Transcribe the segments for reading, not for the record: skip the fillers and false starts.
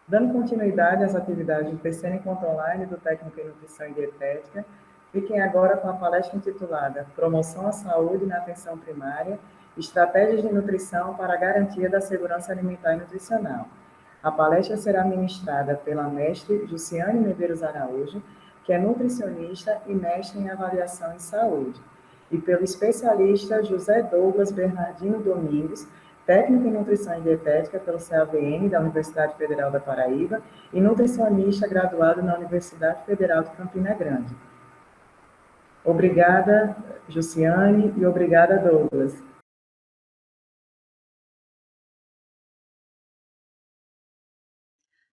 Dando continuidade às atividades do terceiro encontro online do Técnico em Nutrição e Dietética, fiquem agora com a palestra intitulada Promoção à Saúde na Atenção Primária, Estratégias de Nutrição para a Garantia da Segurança Alimentar e Nutricional. A palestra será ministrada pela mestre Jussiane Medeiros Araújo, que é nutricionista e mestre em avaliação em saúde, e pelo especialista José Douglas Bernardino Domingos, técnico em nutrição e dietética pelo CAVM da Universidade Federal da Paraíba e nutricionista graduado na Universidade Federal de Campina Grande. Obrigada, Jussiane, e obrigada, Douglas.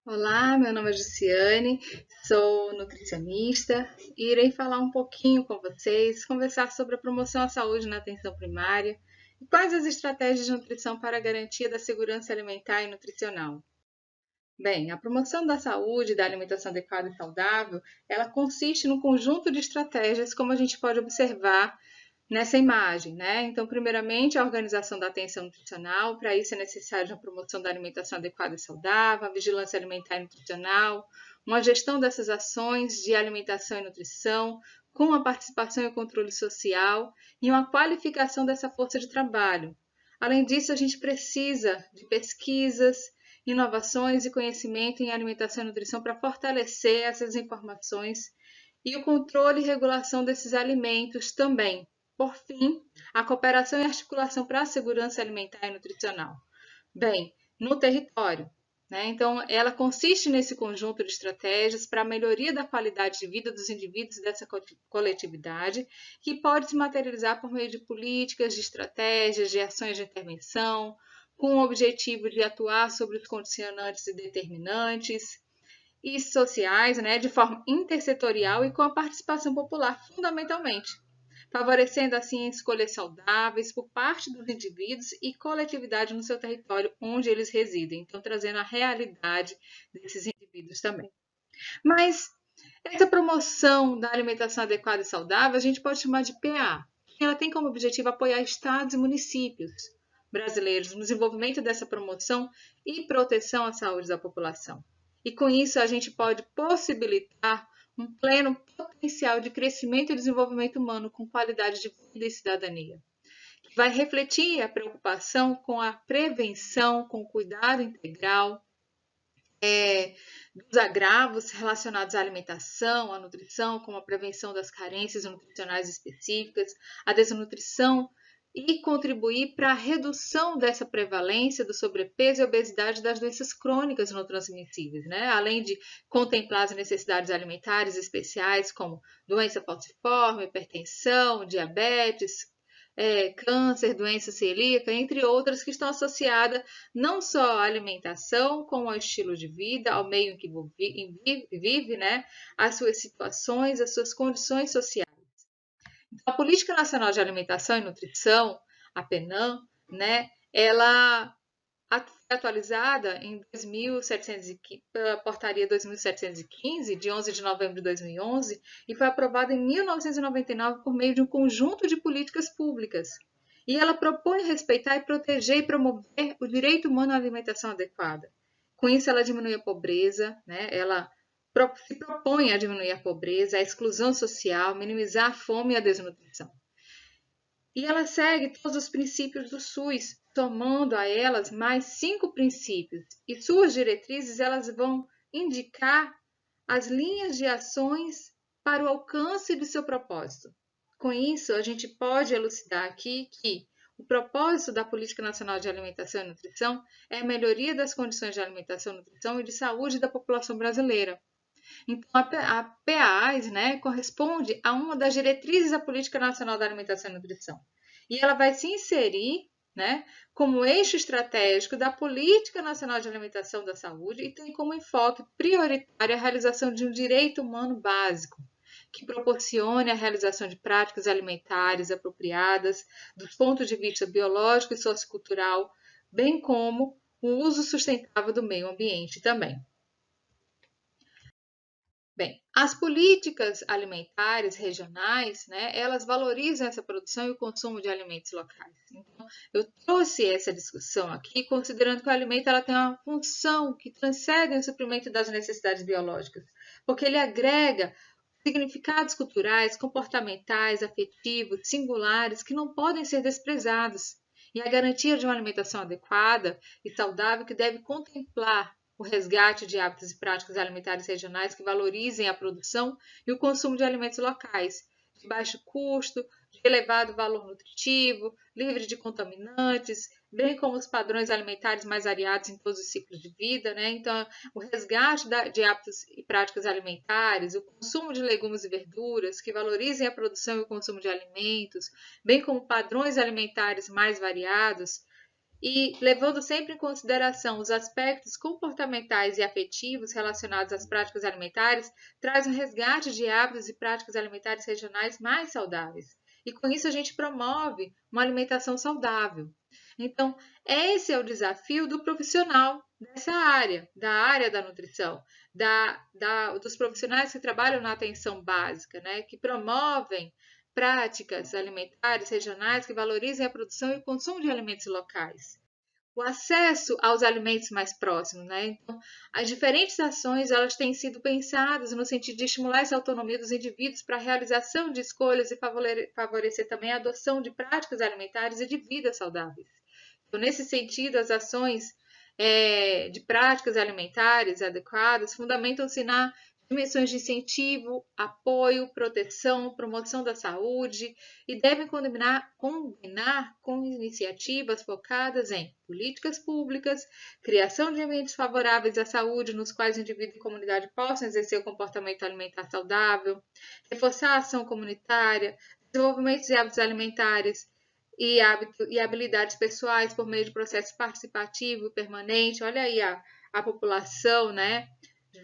Olá, meu nome é Jussiane, sou nutricionista e irei falar um pouquinho com vocês, conversar sobre a promoção à saúde na atenção primária e quais as estratégias de nutrição para a garantia da segurança alimentar e nutricional. Bem, a promoção da saúde e da alimentação adequada e saudável, ela consiste num conjunto de estratégias, como a gente pode observar nessa imagem, né? Então, primeiramente, a organização da atenção nutricional. Para isso é necessário a promoção da alimentação adequada e saudável, a vigilância alimentar e nutricional, uma gestão dessas ações de alimentação e nutrição, com a participação e o controle social e uma qualificação dessa força de trabalho. Além disso, a gente precisa de pesquisas, inovações e conhecimento em alimentação e nutrição para fortalecer essas informações e o controle e regulação desses alimentos também. Por fim, a cooperação e articulação para a segurança alimentar e nutricional. Bem, no território, né? Então, ela consiste nesse conjunto de estratégias para a melhoria da qualidade de vida dos indivíduos dessa coletividade, que pode se materializar por meio de políticas, de estratégias, de ações de intervenção, com o objetivo de atuar sobre os condicionantes e determinantes e sociais, né, de forma intersetorial e com a participação popular, fundamentalmente, favorecendo assim escolhas saudáveis por parte dos indivíduos e coletividade no seu território onde eles residem, então trazendo a realidade desses indivíduos também. Mas essa promoção da alimentação adequada e saudável a gente pode chamar de PA. Ela tem como objetivo apoiar estados e municípios brasileiros no desenvolvimento dessa promoção e proteção à saúde da população. E com isso a gente pode possibilitar um pleno potencial de crescimento e desenvolvimento humano com qualidade de vida e cidadania, que vai refletir a preocupação com a prevenção, com o cuidado integral, dos agravos relacionados à alimentação, à nutrição, como a prevenção das carências nutricionais específicas, a desnutrição e contribuir para a redução dessa prevalência do sobrepeso e obesidade das doenças crônicas não transmissíveis, né? Além de contemplar as necessidades alimentares especiais como doença falciforme, hipertensão, diabetes, câncer, doença celíaca, entre outras que estão associadas não só à alimentação, como ao estilo de vida, ao meio em que vive, né, às suas situações, às suas condições sociais. Então, a Política Nacional de Alimentação e Nutrição, a PENAM, né, ela foi atualizada em 2715, pela Portaria 2715, de 11 de novembro de 2011, e foi aprovada em 1999 por meio de um conjunto de políticas públicas. E ela propõe respeitar e proteger e promover o direito humano à alimentação adequada. Com isso, ela diminui a pobreza, né? Ela se propõe a diminuir a pobreza, a exclusão social, minimizar a fome e a desnutrição. E ela segue todos os princípios do SUS, somando a elas mais 5 princípios. E suas diretrizes elas vão indicar as linhas de ações para o alcance de seu propósito. Com isso, a gente pode elucidar aqui que o propósito da Política Nacional de Alimentação e Nutrição é a melhoria das condições de alimentação, nutrição e de saúde da população brasileira. Então, a PAAS, né, corresponde a uma das diretrizes da Política Nacional da Alimentação e Nutrição. E ela vai se inserir, né, como eixo estratégico da Política Nacional de Alimentação da Saúde e tem como enfoque prioritário a realização de um direito humano básico, que proporcione a realização de práticas alimentares apropriadas dos pontos de vista biológico e sociocultural, bem como o uso sustentável do meio ambiente também. Bem, as políticas alimentares regionais, né, elas valorizam essa produção e o consumo de alimentos locais. Então, eu trouxe essa discussão aqui, considerando que o alimento ela tem uma função que transcende o suprimento das necessidades biológicas, porque ele agrega significados culturais, comportamentais, afetivos, singulares, que não podem ser desprezados. E a garantia de uma alimentação adequada e saudável que deve contemplar o resgate de hábitos e práticas alimentares regionais que valorizem a produção e o consumo de alimentos locais, de baixo custo, de elevado valor nutritivo, livre de contaminantes, bem como os padrões alimentares mais variados em todos os ciclos de vida, né? Então, o resgate de hábitos e práticas alimentares, o consumo de legumes e verduras que valorizem a produção e o consumo de alimentos, bem como padrões alimentares mais variados, e levando sempre em consideração os aspectos comportamentais e afetivos relacionados às práticas alimentares, traz um resgate de hábitos e práticas alimentares regionais mais saudáveis. E com isso a gente promove uma alimentação saudável. Então, esse é o desafio do profissional dessa área, da área da nutrição, dos profissionais que trabalham na atenção básica, né, que promovem práticas alimentares regionais que valorizem a produção e o consumo de alimentos locais. O acesso aos alimentos mais próximos, né? Então, as diferentes ações elas têm sido pensadas no sentido de estimular essa autonomia dos indivíduos para a realização de escolhas e favorecer também a adoção de práticas alimentares e de vidas saudáveis. Então, nesse sentido, as ações de práticas alimentares adequadas fundamentam-se na dimensões de incentivo, apoio, proteção, promoção da saúde e devem combinar com iniciativas focadas em políticas públicas, criação de ambientes favoráveis à saúde nos quais o indivíduo e a comunidade possam exercer o comportamento alimentar saudável, reforçar a ação comunitária, desenvolvimento de hábitos alimentares e habilidades pessoais por meio de processo participativo e permanente. Olha aí a população, né?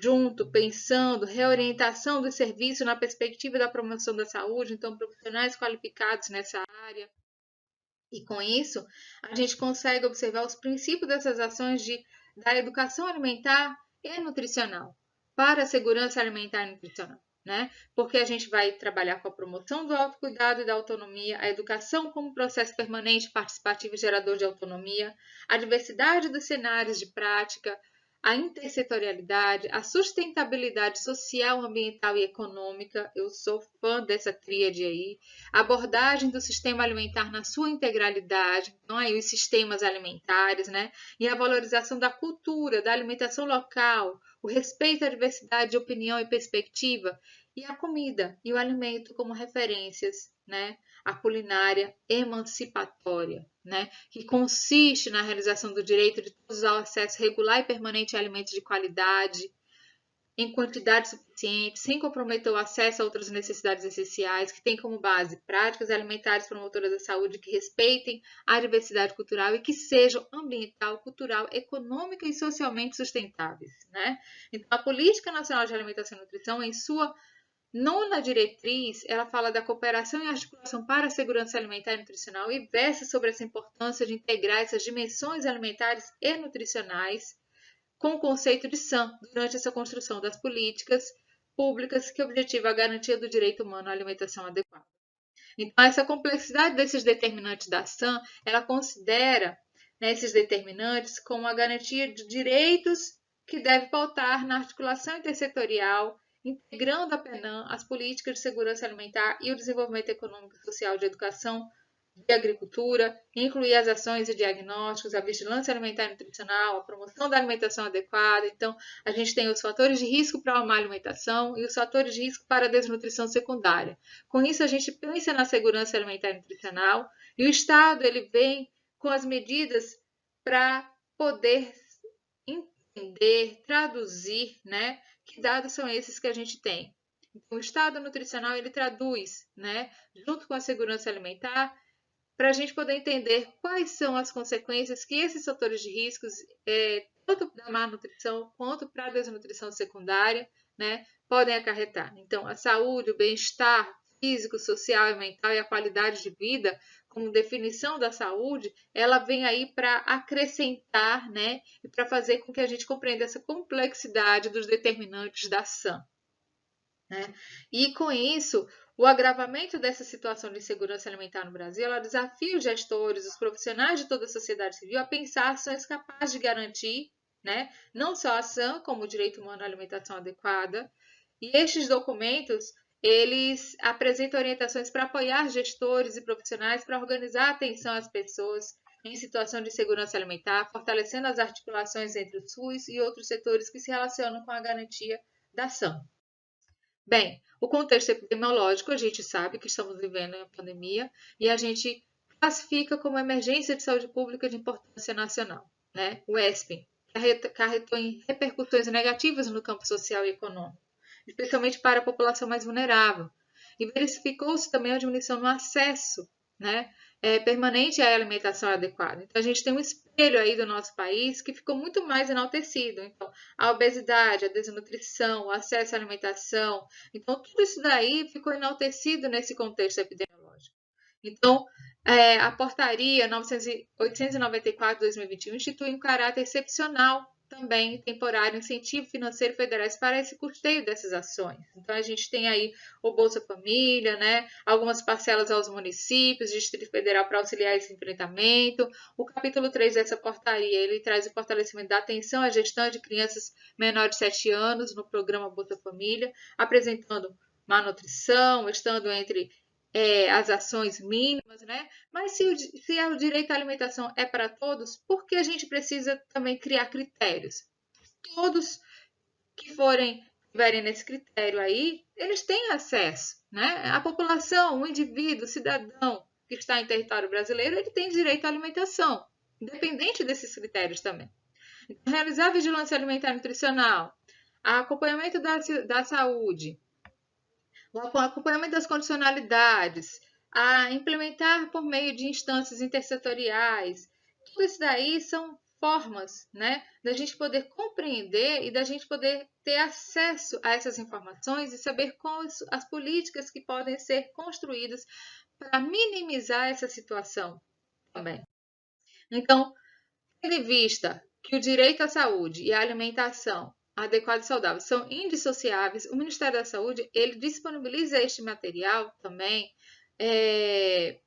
Junto, pensando, reorientação do serviço na perspectiva da promoção da saúde, então profissionais qualificados nessa área. E com isso, a gente consegue observar os princípios dessas ações da educação alimentar e nutricional para a segurança alimentar e nutricional. Né? Porque a gente vai trabalhar com a promoção do autocuidado e da autonomia, a educação como processo permanente, participativo e gerador de autonomia, a diversidade dos cenários de prática, a intersetorialidade, a sustentabilidade social, ambiental e econômica. Eu sou fã dessa tríade aí. A abordagem do sistema alimentar na sua integralidade, então aí os sistemas alimentares, né? E a valorização da cultura, da alimentação local, o respeito à diversidade de opinião e perspectiva, e a comida e o alimento como referências, né? A culinária emancipatória, né? Que consiste na realização do direito de todos ao acesso regular e permanente a alimentos de qualidade, em quantidade suficiente, sem comprometer o acesso a outras necessidades essenciais, que tem como base práticas alimentares promotoras da saúde que respeitem a diversidade cultural e que sejam ambiental, cultural, econômica e socialmente sustentáveis, né? Então, a Política Nacional de Alimentação e Nutrição, em sua nona diretriz, ela fala da cooperação e articulação para a segurança alimentar e nutricional e versa sobre essa importância de integrar essas dimensões alimentares e nutricionais com o conceito de SAM durante essa construção das políticas públicas que objetiva a garantia do direito humano à alimentação adequada. Então, essa complexidade desses determinantes da SAM, ela considera, né, esses determinantes como a garantia de direitos que deve pautar na articulação intersetorial, integrando a PENAM, as políticas de segurança alimentar e o desenvolvimento econômico e social de educação, de agricultura, incluir as ações e diagnósticos, a vigilância alimentar e nutricional, a promoção da alimentação adequada. Então, a gente tem os fatores de risco para uma má alimentação e os fatores de risco para a desnutrição secundária. Com isso, a gente pensa na segurança alimentar e nutricional e o Estado ele vem com as medidas para poder entender, traduzir, né, que dados são esses que a gente tem. Então, o Estado nutricional ele traduz, né, junto com a segurança alimentar, para a gente poder entender quais são as consequências que esses fatores de riscos, tanto da má nutrição quanto para a desnutrição secundária, né, podem acarretar. Então, a saúde, o bem-estar físico, social e mental e a qualidade de vida, como definição da saúde, ela vem aí para acrescentar, né, e para fazer com que a gente compreenda essa complexidade dos determinantes da SAM. né? E com isso, o agravamento dessa situação de insegurança alimentar no Brasil, ela desafia os gestores, os profissionais de toda a sociedade civil a pensar ações capazes de garantir, né, não só a ação, como o direito humano à alimentação adequada. E estes documentos, eles apresentam orientações para apoiar gestores e profissionais para organizar a atenção às pessoas em situação de insegurança alimentar, fortalecendo as articulações entre o SUS e outros setores que se relacionam com a garantia da ação. Bem, o contexto epidemiológico, a gente sabe que estamos vivendo uma pandemia e a gente classifica como emergência de saúde pública de importância nacional, né? O ESPEN, que acarretou em repercussões negativas no campo social e econômico, especialmente para a população mais vulnerável. E verificou-se também a diminuição no acesso, né, permanente à alimentação adequada. Então, a gente tem um espelho aí do nosso país que ficou muito mais enaltecido. Então, a obesidade, a desnutrição, o acesso à alimentação. Então, tudo isso daí ficou enaltecido nesse contexto epidemiológico. Então, a portaria 894/2021 institui um caráter excepcional também temporário incentivo financeiro federais para esse custeio dessas ações. Então, a gente tem aí o Bolsa Família, né? Algumas parcelas aos municípios, Distrito Federal para auxiliar esse enfrentamento. O capítulo 3 dessa portaria, ele traz o fortalecimento da atenção à gestão de crianças menores de 7 anos no programa Bolsa Família, apresentando má nutrição, estando entre as ações mínimas, né? Mas se o direito à alimentação é para todos, por que a gente precisa também criar critérios? Todos que estiverem nesse critério aí, eles têm acesso, né? A população, o indivíduo, o cidadão que está em território brasileiro, ele tem direito à alimentação, independente desses critérios também. Então, realizar vigilância alimentar e nutricional, acompanhamento da saúde, o acompanhamento das condicionalidades, a implementar por meio de instâncias intersetoriais. Tudo isso daí são formas, né, da gente poder compreender e da gente poder ter acesso a essas informações e saber quais as políticas que podem ser construídas para minimizar essa situação também. Então, tendo em vista que o direito à saúde e à alimentação adequada e saudável são indissociáveis, o Ministério da Saúde ele disponibiliza este material também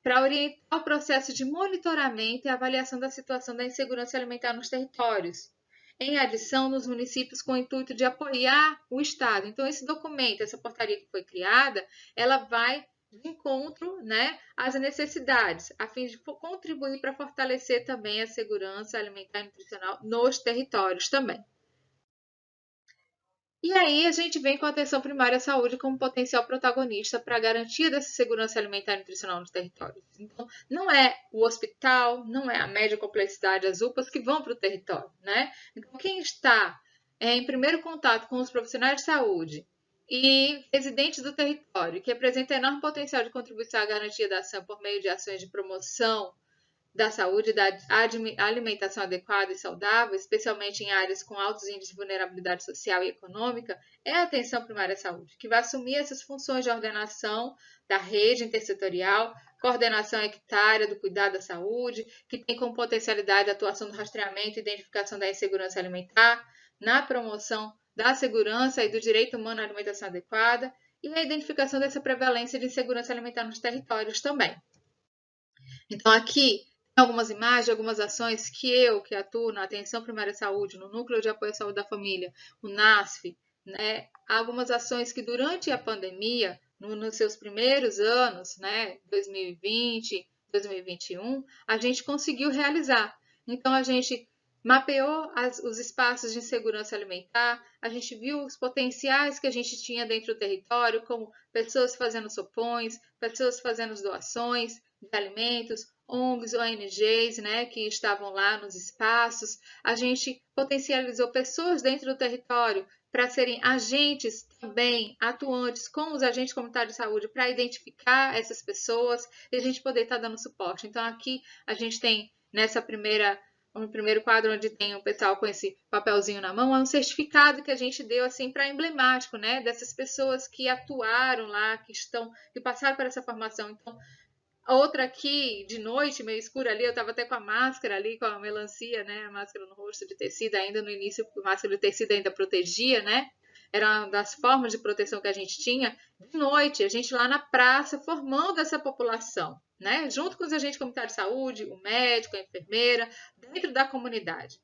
para orientar o processo de monitoramento e avaliação da situação da insegurança alimentar nos territórios, em adição nos municípios com o intuito de apoiar o Estado. Então, esse documento, essa portaria que foi criada, ela vai de encontro, né, às necessidades, a fim de contribuir para fortalecer também a segurança alimentar e nutricional nos territórios também. E aí a gente vem com a atenção primária à saúde como potencial protagonista para a garantia dessa segurança alimentar e nutricional nos territórios. Então, não é o hospital, não é a média complexidade, as UPAs que vão para o território, né? Então, quem está em primeiro contato com os profissionais de saúde e residentes do território, que apresenta enorme potencial de contribuição à garantia da ação por meio de ações de promoção da saúde e da alimentação adequada e saudável, especialmente em áreas com altos índices de vulnerabilidade social e econômica, é a atenção primária à saúde, que vai assumir essas funções de ordenação da rede intersetorial, coordenação equitária do cuidado da saúde, que tem como potencialidade a atuação do rastreamento e identificação da insegurança alimentar, na promoção da segurança e do direito humano à alimentação adequada e a identificação dessa prevalência de insegurança alimentar nos territórios também. Então, aqui algumas imagens, algumas ações que atuo na atenção primária à saúde, no Núcleo de Apoio à Saúde da Família, o NASF, né, algumas ações que durante a pandemia, nos seus primeiros anos, né, 2020, 2021, a gente conseguiu realizar. Então, a gente mapeou os espaços de insegurança alimentar, a gente viu os potenciais que a gente tinha dentro do território, como pessoas fazendo sopões, pessoas fazendo doações de alimentos, ONGs, ONGs, né, que estavam lá nos espaços. A gente potencializou pessoas dentro do território para serem agentes também, atuantes com os agentes comunitários de saúde para identificar essas pessoas e a gente poder estar dando suporte. Então, aqui a gente tem no primeiro quadro onde tem o pessoal com esse papelzinho na mão, é um certificado que a gente deu assim para emblemático, né, dessas pessoas que atuaram lá, que passaram por essa formação. Então, outra aqui, de noite, meio escura ali, eu estava até com a máscara ali, com a melancia, né? A máscara no rosto de tecido, ainda no início, a máscara de tecido ainda protegia, né? era uma das formas de proteção que a gente tinha, de noite, a gente lá na praça, formando essa população, né? Junto com os agentes comunitários de saúde, o médico, a enfermeira, dentro da comunidade.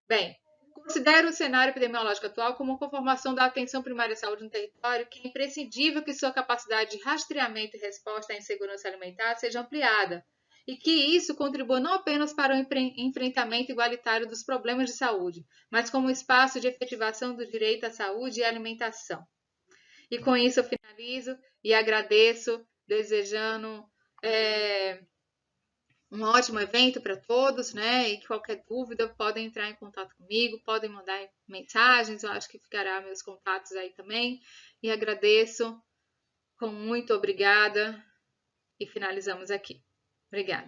Bem, considero o cenário epidemiológico atual como uma conformação da atenção primária à saúde no território, que é imprescindível que sua capacidade de rastreamento e resposta à insegurança alimentar seja ampliada, e que isso contribua não apenas para o enfrentamento igualitário dos problemas de saúde, mas como um espaço de efetivação do direito à saúde e à alimentação. E com isso eu finalizo e agradeço, desejando um ótimo evento para todos, né? E qualquer dúvida podem entrar em contato comigo, podem mandar mensagens, eu acho que ficará meus contatos aí também. E agradeço, com muito obrigada, e finalizamos aqui. Obrigada.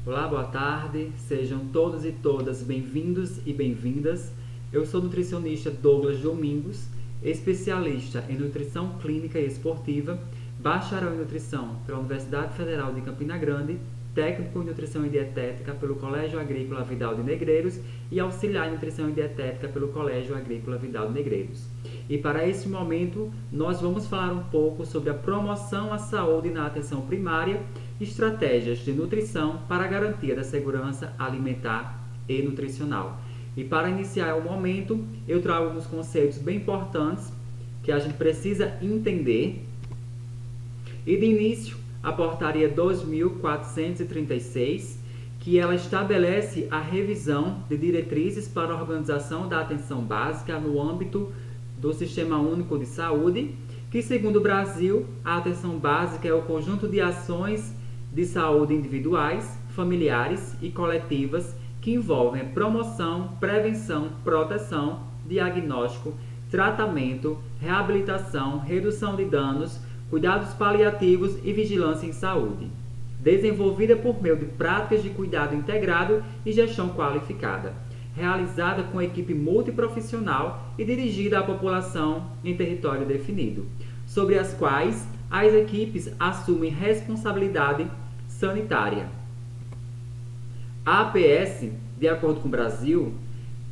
Olá, boa tarde, sejam todos e todas bem-vindos e bem-vindas. Eu sou o nutricionista Douglas Domingos, especialista em nutrição clínica e esportiva, bacharel em nutrição pela Universidade Federal de Campina Grande, técnico em nutrição e dietética pelo Colégio Agrícola Vidal de Negreiros e auxiliar em nutrição e dietética pelo Colégio Agrícola Vidal de Negreiros. E para este momento, nós vamos falar um pouco sobre a promoção à saúde na atenção primária, estratégias de nutrição para a garantia da segurança alimentar e nutricional. E para iniciar o momento, eu trago alguns conceitos bem importantes que a gente precisa entender. E de início, a Portaria 2.436, que ela estabelece a revisão de diretrizes para a organização da atenção básica no âmbito do Sistema Único de Saúde, que, segundo o Brasil, a atenção básica é o conjunto de ações de saúde individuais, familiares e coletivas que envolvem a promoção, prevenção, proteção, diagnóstico, tratamento, reabilitação, redução de danos, cuidados paliativos e vigilância em saúde, desenvolvida por meio de práticas de cuidado integrado e gestão qualificada, realizada com equipe multiprofissional e dirigida à população em território definido, sobre as quais as equipes assumem responsabilidade sanitária. A APS, de acordo com o Brasil,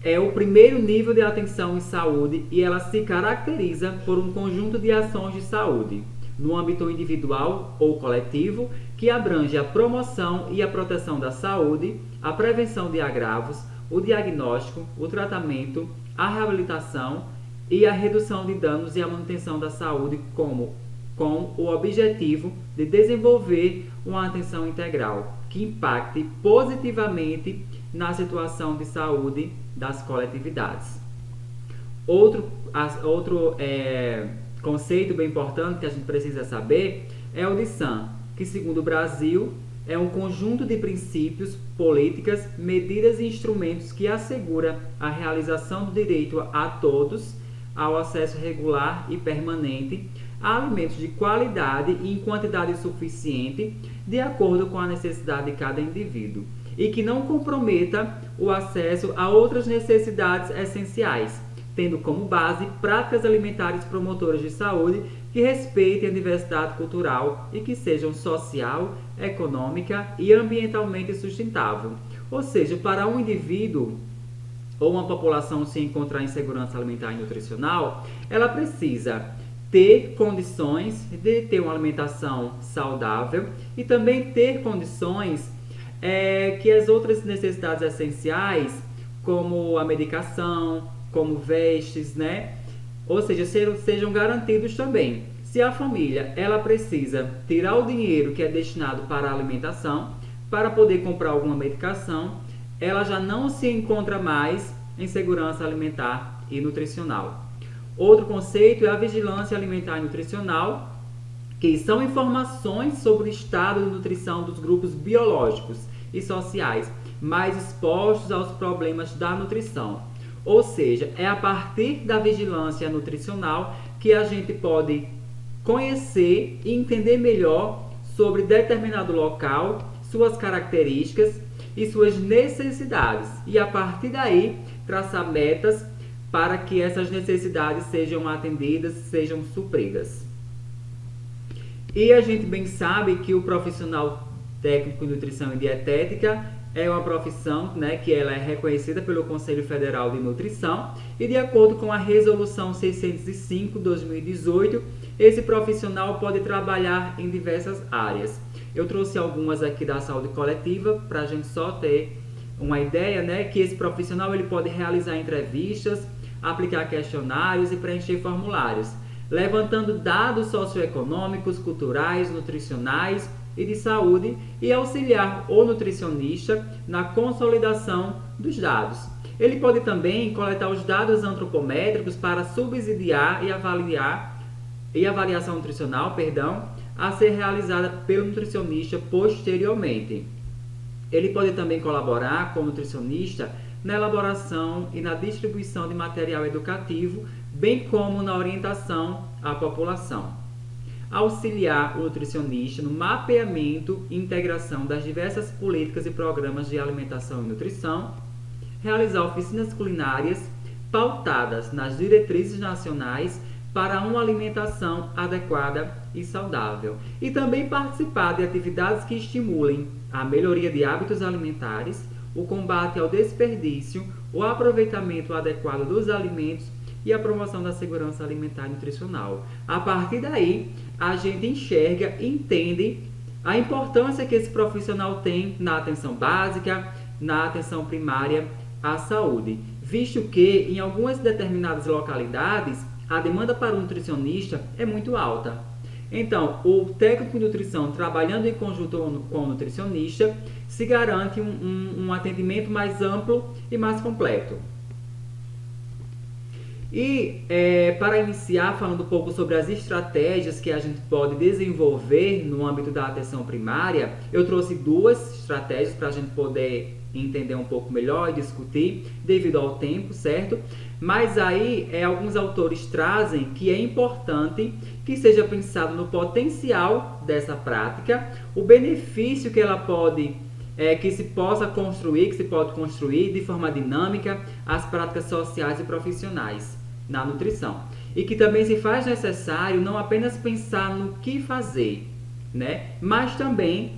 é o primeiro nível de atenção em saúde e ela se caracteriza por um conjunto de ações de saúde, no âmbito individual ou coletivo, que abrange a promoção e a proteção da saúde, a prevenção de agravos, o diagnóstico, o tratamento, a reabilitação e a redução de danos e a manutenção da saúde com o objetivo de desenvolver uma atenção integral que impacte positivamente na situação de saúde das coletividades. Outro conceito bem importante que a gente precisa saber é o de SAM, que, segundo o Brasil, é um conjunto de princípios, políticas, medidas e instrumentos que assegura a realização do direito a todos ao acesso regular e permanente a alimentos de qualidade e em quantidade suficiente, de acordo com a necessidade de cada indivíduo, e que não comprometa o acesso a outras necessidades essenciais, tendo como base práticas alimentares promotoras de saúde que respeitem a diversidade cultural e que sejam social, econômica e ambientalmente sustentável. Ou seja, para um indivíduo ou uma população se encontrar em segurança alimentar e nutricional, ela precisa ter condições de ter uma alimentação saudável e também ter condições que as outras necessidades essenciais, como a medicação, como vestes, né? Ou seja, sejam garantidos também. Se a família ela precisa tirar o dinheiro que é destinado para a alimentação para poder comprar alguma medicação, ela já não se encontra mais em segurança alimentar e nutricional. Outro conceito é a vigilância alimentar e nutricional, que são informações sobre o estado de nutrição dos grupos biológicos e sociais mais expostos aos problemas da nutrição. Ou seja, é a partir da vigilância nutricional que a gente pode conhecer e entender melhor sobre determinado local, suas características e suas necessidades. E a partir daí, traçar metas para que essas necessidades sejam atendidas, sejam supridas. E a gente bem sabe que o profissional técnico em nutrição e dietética é uma profissão, né, que ela é reconhecida pelo Conselho Federal de Nutrição e, de acordo com a Resolução 605/2018, esse profissional pode trabalhar em diversas áreas. Eu trouxe algumas aqui da saúde coletiva para a gente só ter uma ideia, né, que esse profissional ele pode realizar entrevistas, aplicar questionários e preencher formulários, levantando dados socioeconômicos, culturais, nutricionais e de saúde e auxiliar o nutricionista na consolidação dos dados. Ele pode também coletar os dados antropométricos para subsidiar e avaliação nutricional, a ser realizada pelo nutricionista posteriormente. Ele pode também colaborar com o nutricionista na elaboração e na distribuição de material educativo, bem como na orientação à população. Auxiliar o nutricionista no mapeamento e integração das diversas políticas e programas de alimentação e nutrição, realizar oficinas culinárias pautadas nas diretrizes nacionais para uma alimentação adequada e saudável, e também participar de atividades que estimulem a melhoria de hábitos alimentares, o combate ao desperdício, o aproveitamento adequado dos alimentos e a promoção da segurança alimentar e nutricional. A partir daí, a gente enxerga e entende a importância que esse profissional tem na atenção básica, na atenção primária à saúde, visto que em algumas determinadas localidades a demanda para o nutricionista é muito alta. Então, o técnico de nutrição trabalhando em conjunto com o nutricionista se garante um atendimento mais amplo e mais completo. E para iniciar, falando um pouco sobre as estratégias que a gente pode desenvolver no âmbito da atenção primária, eu trouxe duas estratégias para a gente poder entender um pouco melhor e discutir, devido ao tempo, certo? Mas aí, alguns autores trazem que é importante que seja pensado no potencial dessa prática, o benefício que ela pode que se pode construir de forma dinâmica as práticas sociais e profissionais na nutrição. E que também se faz necessário não apenas pensar no que fazer, né? Mas também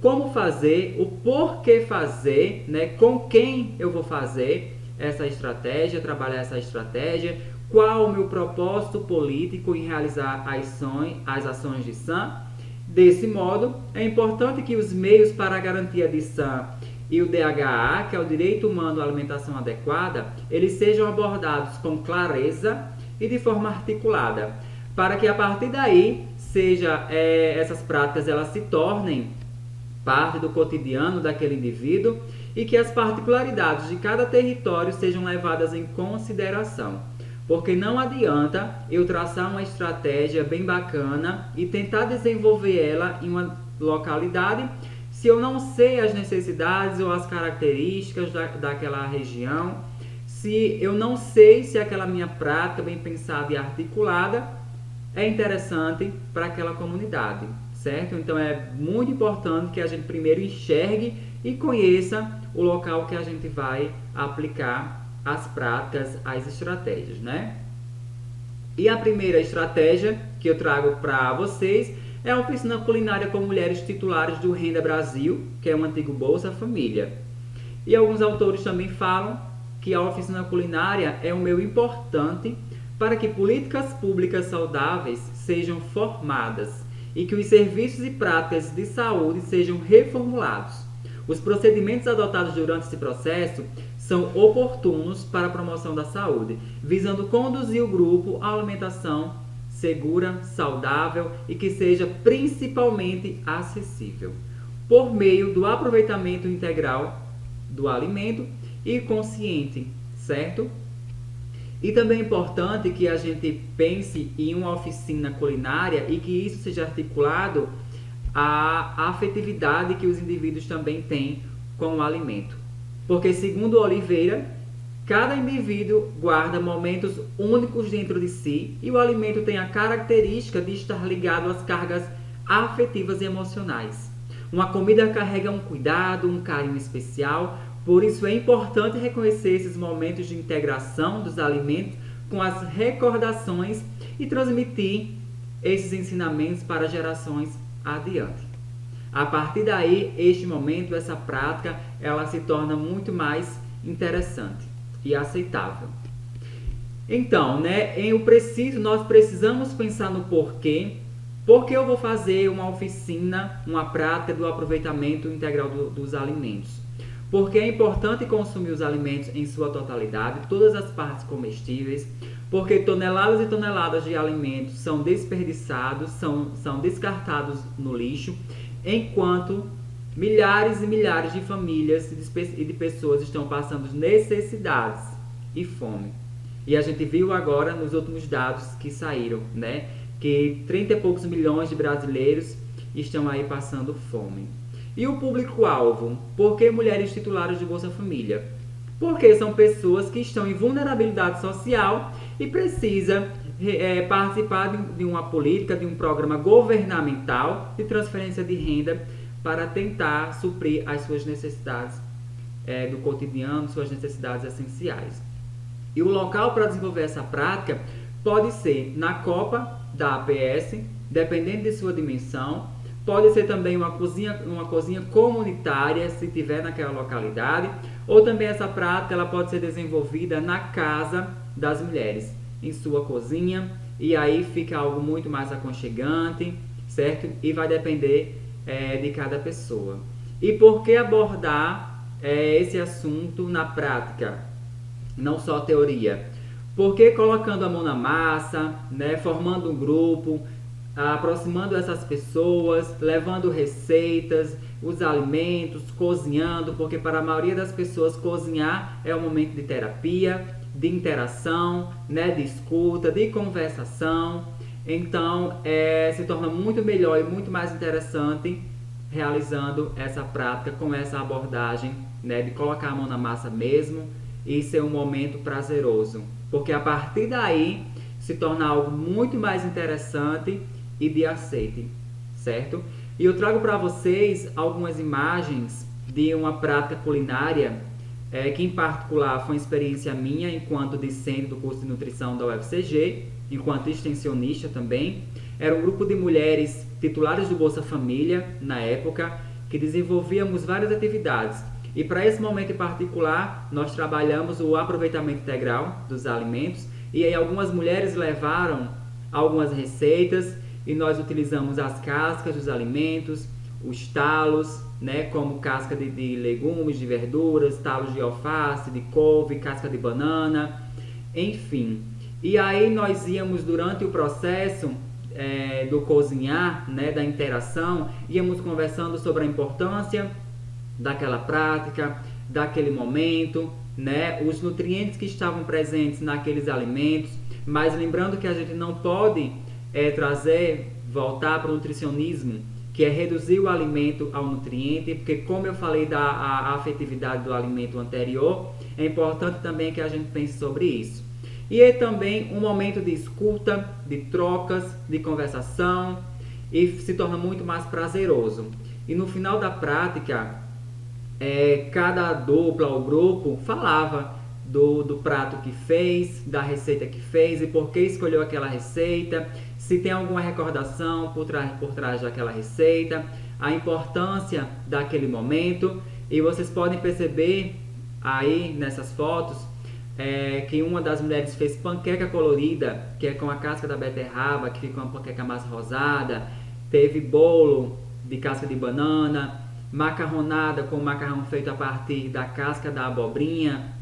como fazer, o porquê fazer, né? Com quem eu vou fazer essa estratégia, trabalhar essa estratégia, qual o meu propósito político em realizar as ações de SAM. Desse modo, é importante que os meios para a garantia de SAM e o DHA, que é o Direito Humano à Alimentação Adequada, eles sejam abordados com clareza e de forma articulada, para que a partir daí essas práticas elas se tornem parte do cotidiano daquele indivíduo e que as particularidades de cada território sejam levadas em consideração. Porque não adianta eu traçar uma estratégia bem bacana e tentar desenvolver ela em uma localidade se eu não sei as necessidades ou as características daquela região, se eu não sei se aquela minha prática bem pensada e articulada é interessante para aquela comunidade, certo? Então é muito importante que a gente primeiro enxergue e conheça o local que a gente vai aplicar as práticas, as estratégias, né? E a primeira estratégia que eu trago para vocês é a oficina culinária com mulheres titulares do Renda Brasil, que é um antigo Bolsa Família. E alguns autores também falam que a oficina culinária é um meio importante para que políticas públicas saudáveis sejam formadas e que os serviços e práticas de saúde sejam reformulados. Os procedimentos adotados durante esse processo são oportunos para a promoção da saúde, visando conduzir o grupo à alimentação segura, saudável e que seja principalmente acessível, por meio do aproveitamento integral do alimento e consciente, certo? E também é importante que a gente pense em uma oficina culinária e que isso seja articulado à afetividade que os indivíduos também têm com o alimento. Porque, segundo Oliveira, cada indivíduo guarda momentos únicos dentro de si e o alimento tem a característica de estar ligado às cargas afetivas e emocionais. Uma comida carrega um cuidado, um carinho especial, por isso é importante reconhecer esses momentos de integração dos alimentos com as recordações e transmitir esses ensinamentos para gerações adiante. A partir daí, este momento, essa prática, ela se torna muito mais interessante e aceitável. Então, nós precisamos pensar no porquê. Por que eu vou fazer uma oficina, uma prática do aproveitamento integral dos alimentos? Porque é importante consumir os alimentos em sua totalidade, todas as partes comestíveis, porque toneladas e toneladas de alimentos são desperdiçados, são descartados no lixo, enquanto milhares e milhares de famílias e de pessoas estão passando necessidades e fome. E a gente viu agora nos últimos dados que saíram, que 30 e poucos milhões de brasileiros estão aí passando fome. E o público-alvo? Por que mulheres titulares de Bolsa Família? Porque são pessoas que estão em vulnerabilidade social e precisam participar de uma política, de um programa governamental de transferência de renda para tentar suprir as suas necessidades do cotidiano, suas necessidades essenciais. E o local para desenvolver essa prática pode ser na copa da APS, dependendo de sua dimensão. Pode ser também uma cozinha comunitária, se tiver naquela localidade. Ou também essa prática ela pode ser desenvolvida na casa das mulheres, em sua cozinha. E aí fica algo muito mais aconchegante, certo? E vai depender de cada pessoa. E por que abordar esse assunto na prática? Não só teoria. Porque colocando a mão na massa, formando um grupo, aproximando essas pessoas, levando receitas, os alimentos, cozinhando, porque para a maioria das pessoas cozinhar é um momento de terapia, de interação, de escuta, de conversação. Então, se torna muito melhor e muito mais interessante realizando essa prática com essa abordagem, de colocar a mão na massa mesmo e ser um momento prazeroso. Porque a partir daí se torna algo muito mais interessante e de aceite, certo? E eu trago para vocês algumas imagens de uma prática culinária que em particular foi uma experiência minha enquanto discente do curso de nutrição da UFCG, enquanto extensionista também. Era um grupo de mulheres titulares do Bolsa Família, na época, que desenvolvíamos várias atividades. E para esse momento em particular, nós trabalhamos o aproveitamento integral dos alimentos. E aí algumas mulheres levaram algumas receitas e nós utilizamos as cascas dos alimentos, os talos, como casca de legumes, de verduras, talos de alface, de couve, casca de banana, enfim. E aí nós íamos durante o processo do cozinhar, da interação, íamos conversando sobre a importância daquela prática, daquele momento, os nutrientes que estavam presentes naqueles alimentos, mas lembrando que a gente não pode voltar para o nutricionismo, que é reduzir o alimento ao nutriente, porque como eu falei da afetividade do alimento anterior, é importante também que a gente pense sobre isso. E é também um momento de escuta, de trocas, de conversação, e se torna muito mais prazeroso. E no final da prática, cada dupla ou grupo falava do prato que fez, da receita que fez e por que escolheu aquela receita, se tem alguma recordação por trás daquela receita, a importância daquele momento. E vocês podem perceber aí nessas fotos que uma das mulheres fez panqueca colorida, que é com a casca da beterraba, que fica uma panqueca mais rosada. Teve bolo de casca de banana, macarronada com macarrão feito a partir da casca da abobrinha,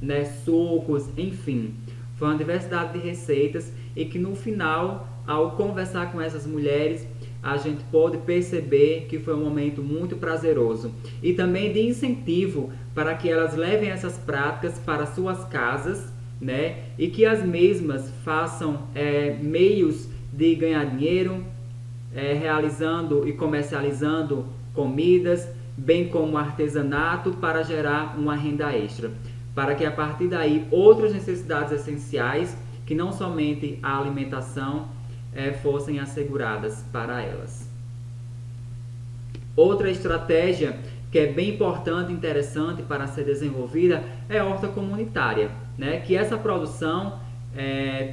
sucos, enfim. Foi uma diversidade de receitas e que no final, ao conversar com essas mulheres, a gente pôde perceber que foi um momento muito prazeroso e também de incentivo para que elas levem essas práticas para suas casas, e que as mesmas façam meios de ganhar dinheiro, realizando e comercializando comidas, bem como artesanato para gerar uma renda extra, para que a partir daí outras necessidades essenciais, que não somente a alimentação, fossem asseguradas para elas. Outra estratégia que é bem importante e interessante para ser desenvolvida é a horta comunitária, que essa produção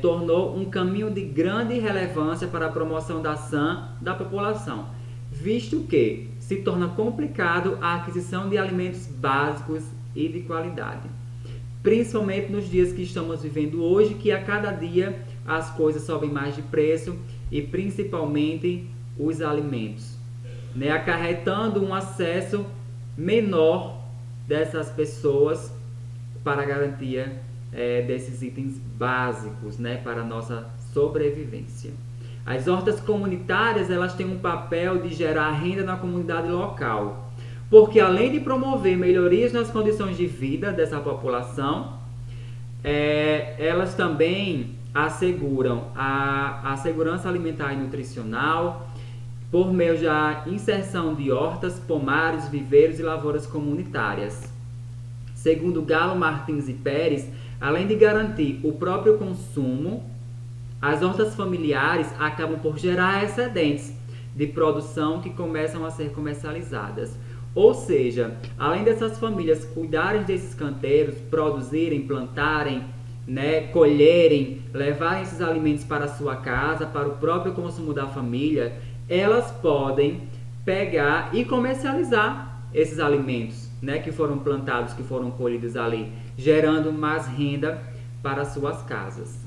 tornou um caminho de grande relevância para a promoção da sã da população, visto que se torna complicado a aquisição de alimentos básicos e de qualidade. Principalmente nos dias que estamos vivendo hoje, que a cada dia as coisas sobem mais de preço e principalmente os alimentos, né? Acarretando um acesso menor dessas pessoas para a garantia desses itens básicos, né, para a nossa sobrevivência. As hortas comunitárias, elas têm um papel de gerar renda na comunidade local, porque além de promover melhorias nas condições de vida dessa população, elas também asseguram a segurança alimentar e nutricional por meio da inserção de hortas, pomares, viveiros e lavouras comunitárias. Segundo Galo, Martins e Pérez, além de garantir o próprio consumo, as hortas familiares acabam por gerar excedentes de produção que começam a ser comercializadas. Ou seja, além dessas famílias cuidarem desses canteiros, produzirem, plantarem, né, colherem, levarem esses alimentos para a sua casa, para o próprio consumo da família, elas podem pegar e comercializar esses alimentos, né, que foram plantados, que foram colhidos ali, gerando mais renda para suas casas.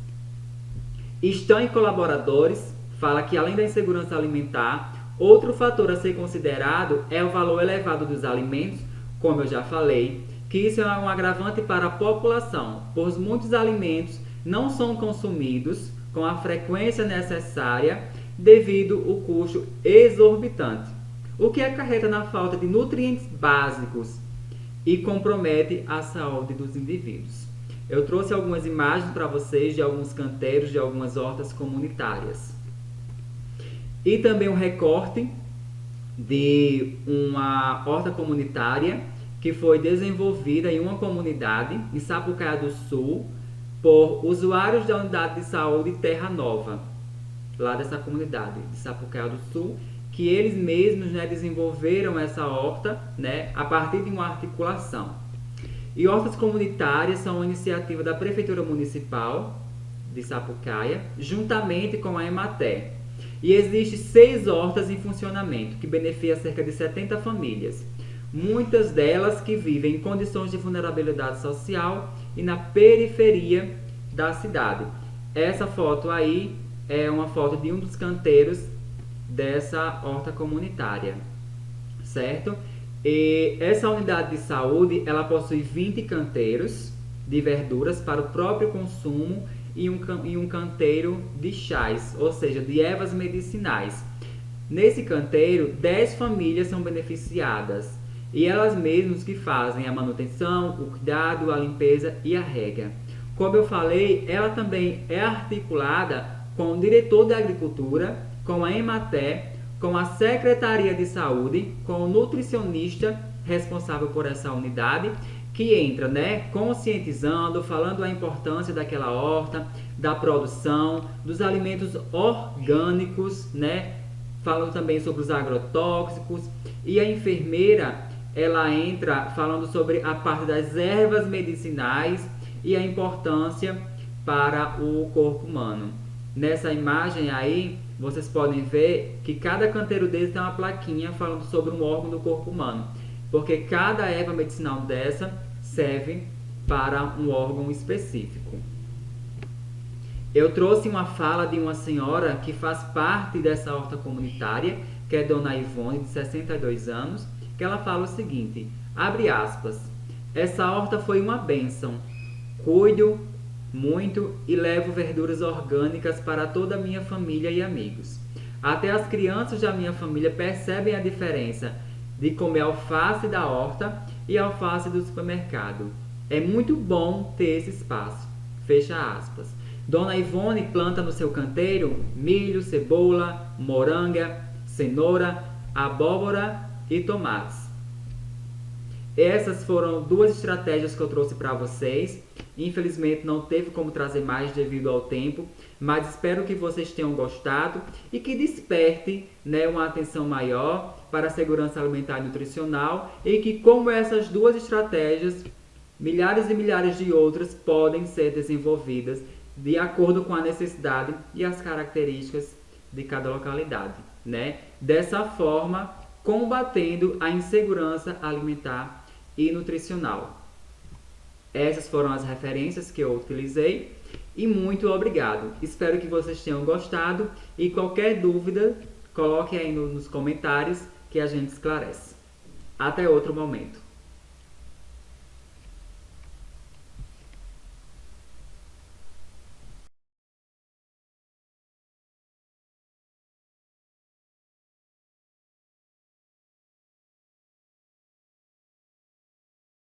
Estão em colaboradores, fala que além da insegurança alimentar, outro fator a ser considerado é o valor elevado dos alimentos, como eu já falei, que isso é um agravante para a população, pois muitos alimentos não são consumidos com a frequência necessária devido ao custo exorbitante, o que acarreta na falta de nutrientes básicos e compromete a saúde dos indivíduos. Eu trouxe algumas imagens para vocês de alguns canteiros, de algumas hortas comunitárias. E também um recorte de uma horta comunitária que foi desenvolvida em uma comunidade em Sapucaia do Sul por usuários da unidade de saúde Terra Nova, lá dessa comunidade de Sapucaia do Sul, que eles mesmos, né, desenvolveram essa horta, né, a partir de uma articulação. E hortas comunitárias são uma iniciativa da Prefeitura Municipal de Sapucaia, juntamente com a Emater. E existem 6 hortas em funcionamento, que beneficiam cerca de 70 famílias. Muitas delas que vivem em condições de vulnerabilidade social e na periferia da cidade. Essa foto aí é uma foto de um dos canteiros dessa horta comunitária, certo? E essa unidade de saúde, ela possui 20 canteiros de verduras para o próprio consumo e um canteiro de chás, ou seja, de ervas medicinais. Nesse canteiro, 10 famílias são beneficiadas e elas mesmas que fazem a manutenção, o cuidado, a limpeza e a rega. Como eu falei, ela também é articulada com o diretor da agricultura, com a Emater, com a Secretaria de Saúde, com o nutricionista responsável por essa unidade, que entra, né, conscientizando, falando a importância daquela horta, da produção, dos alimentos orgânicos, né, falando também sobre os agrotóxicos, e a enfermeira, ela entra falando sobre a parte das ervas medicinais e a importância para o corpo humano. Nessa imagem aí, vocês podem ver que cada canteiro deles tem uma plaquinha falando sobre um órgão do corpo humano, porque cada erva medicinal dessa serve para um órgão específico. Eu trouxe uma fala de uma senhora que faz parte dessa horta comunitária, que é Dona Ivone, de 62 anos, que ela fala o seguinte, abre aspas, essa horta foi uma bênção, cuido muito e levo verduras orgânicas para toda a minha família e amigos. Até as crianças da minha família percebem a diferença de comer alface da horta e alface do supermercado. É muito bom ter esse espaço. Fecha aspas. Dona Ivone planta no seu canteiro milho, cebola, moranga, cenoura, abóbora e tomates. Essas foram 2 estratégias que eu trouxe para vocês. Infelizmente não teve como trazer mais devido ao tempo, mas espero que vocês tenham gostado e que desperte, né, uma atenção maior para a segurança alimentar e nutricional e que, como essas 2 estratégias, milhares e milhares de outras podem ser desenvolvidas de acordo com a necessidade e as características de cada localidade, né? Dessa forma, combatendo a insegurança alimentar e nutricional. Essas foram as referências que eu utilizei e muito obrigado. Espero que vocês tenham gostado e qualquer dúvida, coloque aí nos comentários que a gente esclarece. Até outro momento.